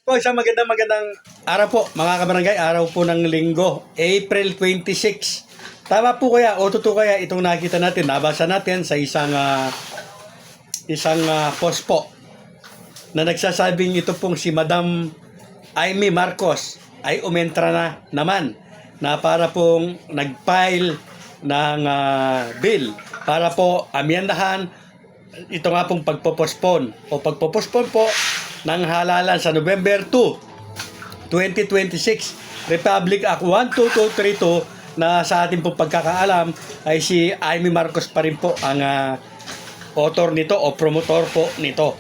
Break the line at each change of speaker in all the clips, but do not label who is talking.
Po, isang magandang araw po, mga kabarangay. Araw po ng linggo, April 26. Tama po kaya o totoo kaya itong nakita natin, nabasa natin sa isang post po na nagsasabing ito pong si Madam Amy Marcos ay umentra na naman na para pong nag-file ng bill para po amyendahan ito nga pong pagpopospon po ng halalan sa November 2, 2026 Republic Act 12232 na sa ating pong pagkakaalam ay si Amy Marcos pa rin po ang author nito o promotor po nito.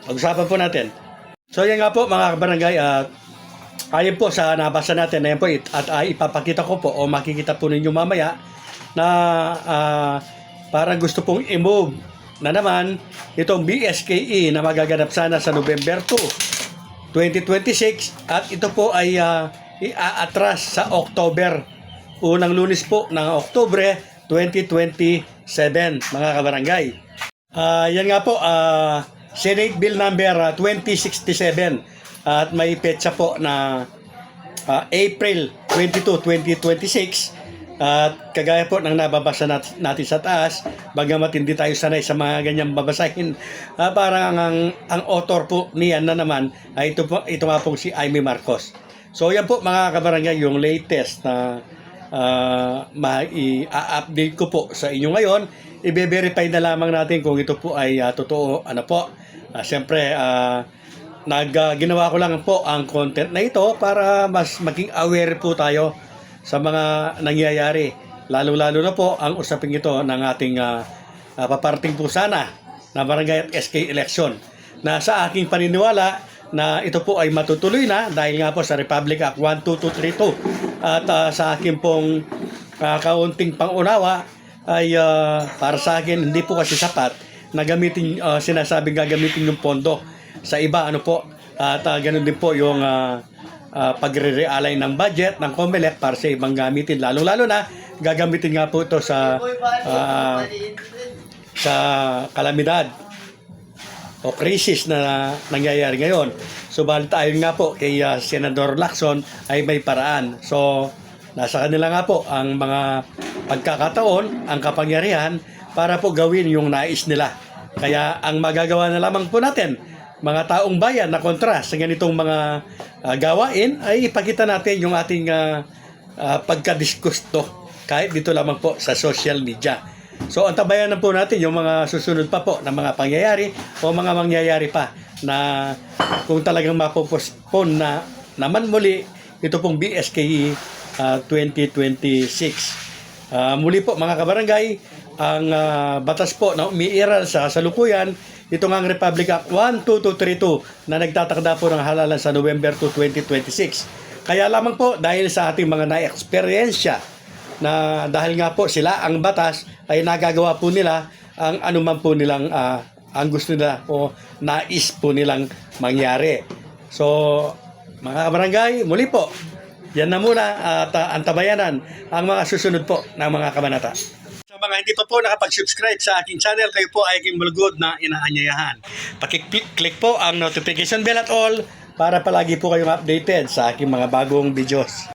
Pag-usapan po natin. So yan nga po mga kabarangay, ayon po sa nabasa natin na yan po at ipapakita ko po o makikita po ninyo mamaya na parang gusto pong i-move na naman itong BSKE na magaganap sana sa November 2, 2026 at ito po ay i-atras sa October, unang Lunes po ng Oktubre 2027 mga kabarangay. Yan nga po, Senate Bill number 2067 at may petsa po na April 22, 2026 at kagaya po ng nababasa natin sa taas, bagamat hindi tayo sanay sa mga ganyang babasahin, parang ang author po niyan na naman ay ito nga pong si Amy Marcos. So yan po mga kabarangay, yung latest na i-update ko po sa inyo ngayon. I-verify na lamang natin kung ito po ay totoo. Ano po, siyempre ginawa ko lang po ang content na ito para mas maging aware po tayo sa mga nangyayari, lalo-lalo na po ang usaping ito ng ating paparating po sana na barangay at SK election, na sa aking paniniwala na ito po ay matutuloy na dahil nga po sa Republic Act 12232 at sa aking pong kaunting pangunawa ay para sa akin hindi po kasi sapat na gamitin, sinasabing gagamitin yung pondo sa iba, ano po, at ganun din po yung pagre-realign ng budget ng COMELEC para sa ibang gamitin, lalo-lalo na gagamitin nga po ito sa kalamidad o krisis na nangyayari ngayon. Subalit ayon nga po kay Senador Lacson ay may paraan. So nasa kanila nga po ang mga pagkakataon, ang kapangyarihan para po gawin yung nais nila. Kaya ang magagawa na lamang po natin, mga taong bayan na kontra sa ganitong mga gawain, ay ipakita natin yung ating pagkadisgusto kahit dito lamang po sa social media. So antabayan na po natin yung mga susunod pa po na mga pangyayari o mga mangyayari pa na kung talagang mapopospon na naman muli ito pong BSKE 2026. Muli po mga kabarangay, ang batas po na umiiral sa salukuyan, ito nga ang Republic Act 12232 na nagtatakda po ng halalan sa November 2, 2026. Kaya lamang po dahil sa ating mga na-eksperyensya na dahil nga po sila ang batas ay nagagawa po nila ang anuman po nilang ang gusto nila o nais po nilang mangyari. So mga kabarangay, muli po, yan na muna at antabayanan ang mga susunod po ng mga kabanata. Sa mga hindi pa po nakapag-subscribe sa aking channel, kayo po ay aking mulugod na inaanyayahan. Pakiclick po ang notification bell at all para palagi po kayong updated sa aking mga bagong videos.